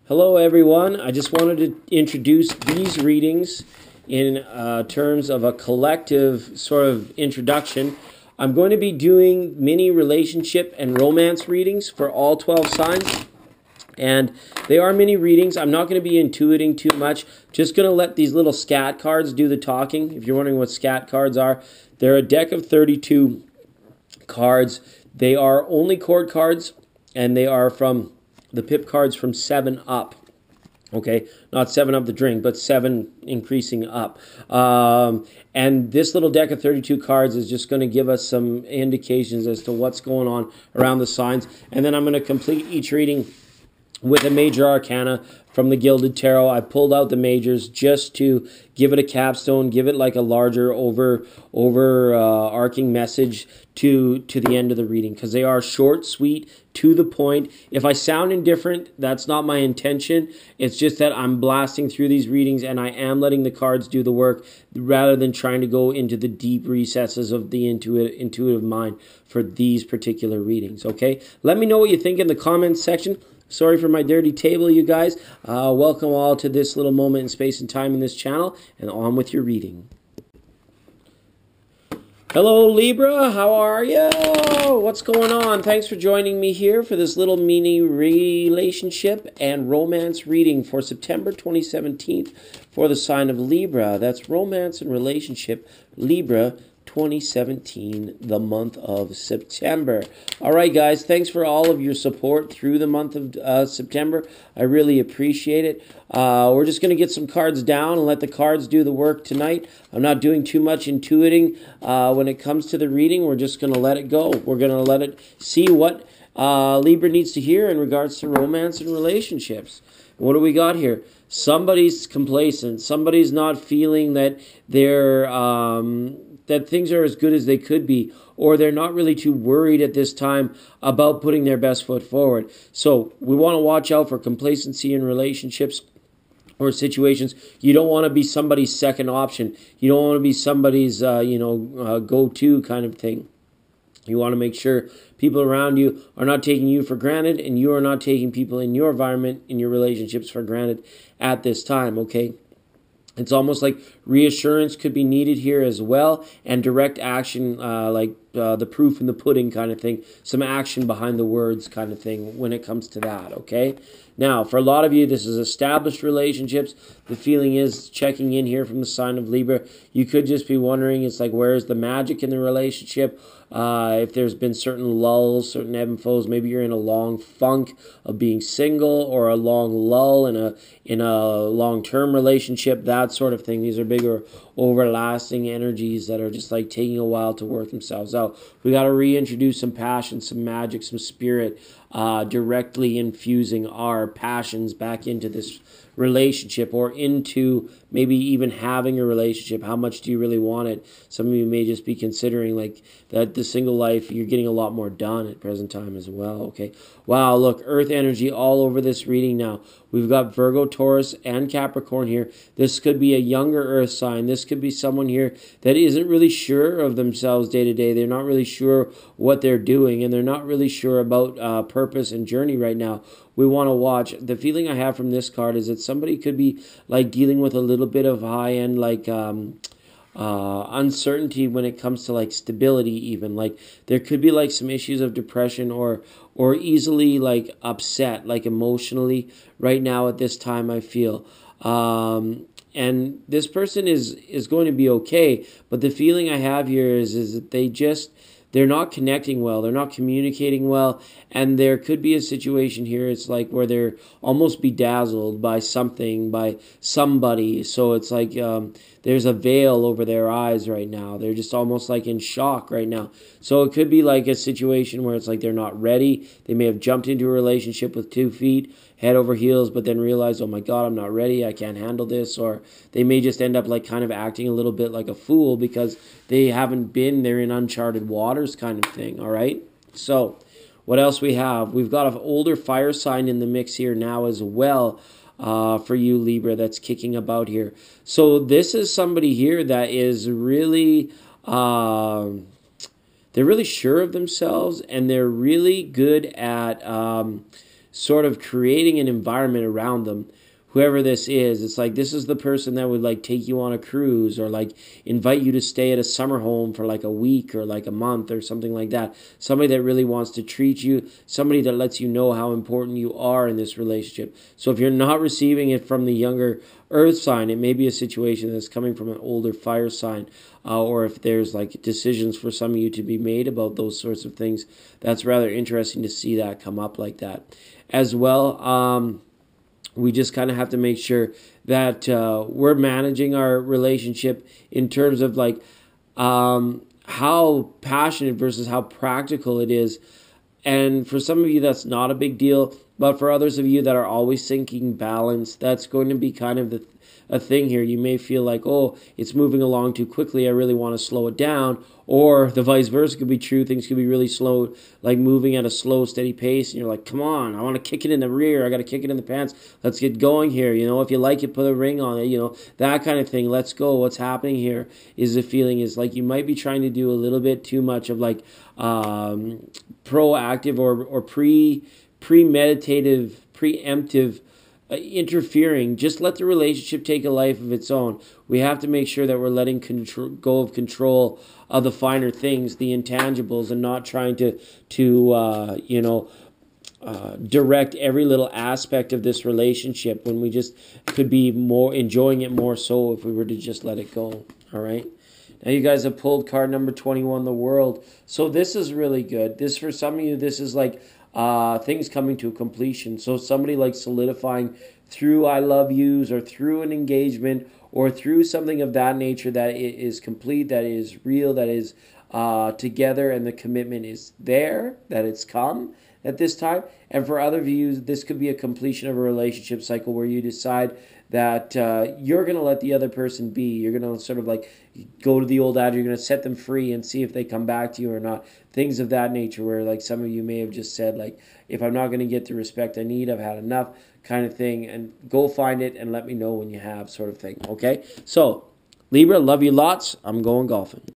Hello everyone, I just wanted to introduce these readings in terms of a collective sort of introduction. I'm going to be doing mini relationship and romance readings for all 12 signs. And they are mini readings. I'm not going to be intuiting too much. Just going to let these little scat cards do the talking. If you're wondering what scat cards are, they're a deck of 32 cards. They are only cord cards, and they are from the pip cards from 7 up. Okay, not 7 up the drink, but 7 increasing up. And this little deck of 32 cards is just going to give us some indications as to what's going on around the signs. And then I'm going to complete each reading with a major arcana from the Gilded Tarot. I pulled out the majors just to give it a capstone, give it like a larger arcing message to the end of the reading, because they are short, sweet, to the point. If I sound indifferent, that's not my intention. It's just that I'm blasting through these readings and I am letting the cards do the work rather than trying to go into the deep recesses of the intuitive mind for these particular readings, okay? Let me know what you think in the comments section. Sorry for my dirty table, you guys. Welcome all to this little moment in space and time in this channel, and on with your reading. Hello, Libra. How are you? What's going on? Thanks for joining me here for this little mini relationship and romance reading for September 2017 for the sign of Libra. That's romance and relationship, Libra 2017, the month of September. All right, guys, thanks for all of your support through the month of September. I really appreciate it. We're just going to get some cards down and let the cards do the work tonight. I'm not doing too much intuiting when it comes to the reading. We're just going to let it go. We're going to let it see what Libra needs to hear in regards to romance and relationships. What do we got here? Somebody's complacent. Somebody's not feeling that they're that things are as good as they could be, or they're not really too worried at this time about putting their best foot forward. So we want to watch out for complacency in relationships or situations. You don't want to be somebody's second option. You don't want to be somebody's go-to kind of thing. You want to make sure people around you are not taking you for granted, and you are not taking people in your environment, in your relationships, for granted at this time, okay? It's almost like reassurance could be needed here as well, and direct action, like the proof in the pudding kind of thing. Some action behind the words kind of thing when it comes to that, okay? Now, for a lot of you, this is established relationships. The feeling is, checking in here from the sign of Libra, you could just be wondering, it's like, where's the magic in the relationship? If there's been certain lulls, certain ebb and flows, maybe you're in a long funk of being single, or a long lull in a long-term relationship, that sort of thing. These are bigger, overlasting energies that are just like taking a while to work themselves out. We got to reintroduce some passion, some magic, some spirit, directly infusing our passions back into this relationship, or into maybe even having a relationship. How much do you really want it? Some of you may just be considering like that the single life, you're getting a lot more done at present time as well, okay? Wow, look, earth energy all over this reading now. We've got Virgo, Taurus, and Capricorn here. This could be a younger earth sign. This could be someone here that isn't really sure of themselves day to day. They're not really sure what they're doing, and they're not really sure about purpose and journey right now. We want to watch. The feeling I have from this card is that somebody could be like dealing with a little bit of high-end like uncertainty when it comes to like stability. Even like there could be like some issues of depression, or easily like upset, like emotionally right now at this time, I feel. And this person is going to be okay, but the feeling I have here is that they're not connecting well. They're not communicating well. And there could be a situation here, it's like where they're almost bedazzled by something, by somebody. So it's like there's a veil over their eyes right now. They're just almost like in shock right now. So it could be like a situation where it's like they're not ready. They may have jumped into a relationship with 2 feet, head over heels, but then realize, oh my God, I'm not ready. I can't handle this. Or they may just end up like kind of acting a little bit like a fool because they haven't been there, in uncharted waters kind of thing, all right? So what else we have? We've got an older fire sign in the mix here now as well for you, Libra, that's kicking about here. So this is somebody here that is really, they're really sure of themselves, and they're really good at sort of creating an environment around them. Whoever this is, it's like this is the person that would like take you on a cruise or like invite you to stay at a summer home for like a week or like a month or something like that. Somebody that really wants to treat you, somebody that lets you know how important you are in this relationship. So if you're not receiving it from the younger earth sign, it may be a situation that's coming from an older fire sign, or if there's like decisions for some of you to be made about those sorts of things. That's rather interesting to see that come up like that as well. We just kind of have to make sure that we're managing our relationship in terms of like how passionate versus how practical it is. And for some of you, that's not a big deal. But for others of you that are always seeking balance, that's going to be kind of a thing here. You may feel like, oh, it's moving along too quickly. I really want to slow it down. Or the vice versa could be true. Things could be really slow, like moving at a slow, steady pace. And you're like, come on, I want to kick it in the rear. I got to kick it in the pants. Let's get going here. You know, if you like it, put a ring on it. You know, that kind of thing. Let's go. What's happening here is the feeling is like you might be trying to do a little bit too much of like proactive or premeditative, preemptive interfering. Just let the relationship take a life of its own. We have to make sure that we're letting go of control of the finer things, the intangibles, and not trying to direct every little aspect of this relationship when we just could be more enjoying it more so if we were to just let it go. All right. Now you guys have pulled card number 21, the World. So this is really good. This, for some of you, this is like things coming to a completion. So somebody like solidifying through I love yous or through an engagement or through something of that nature that is complete, that is real, that is together, and the commitment is there, that it's come at this time. And for other of you, this could be a completion of a relationship cycle where you decide that you're going to let the other person be. You're going to sort of like go to the old adage, you're going to set them free and see if they come back to you or not. Things of that nature where like some of you may have just said like, if I'm not going to get the respect I need, I've had enough kind of thing. And go find it and let me know when you have sort of thing. Okay? So, Libra, love you lots. I'm going golfing.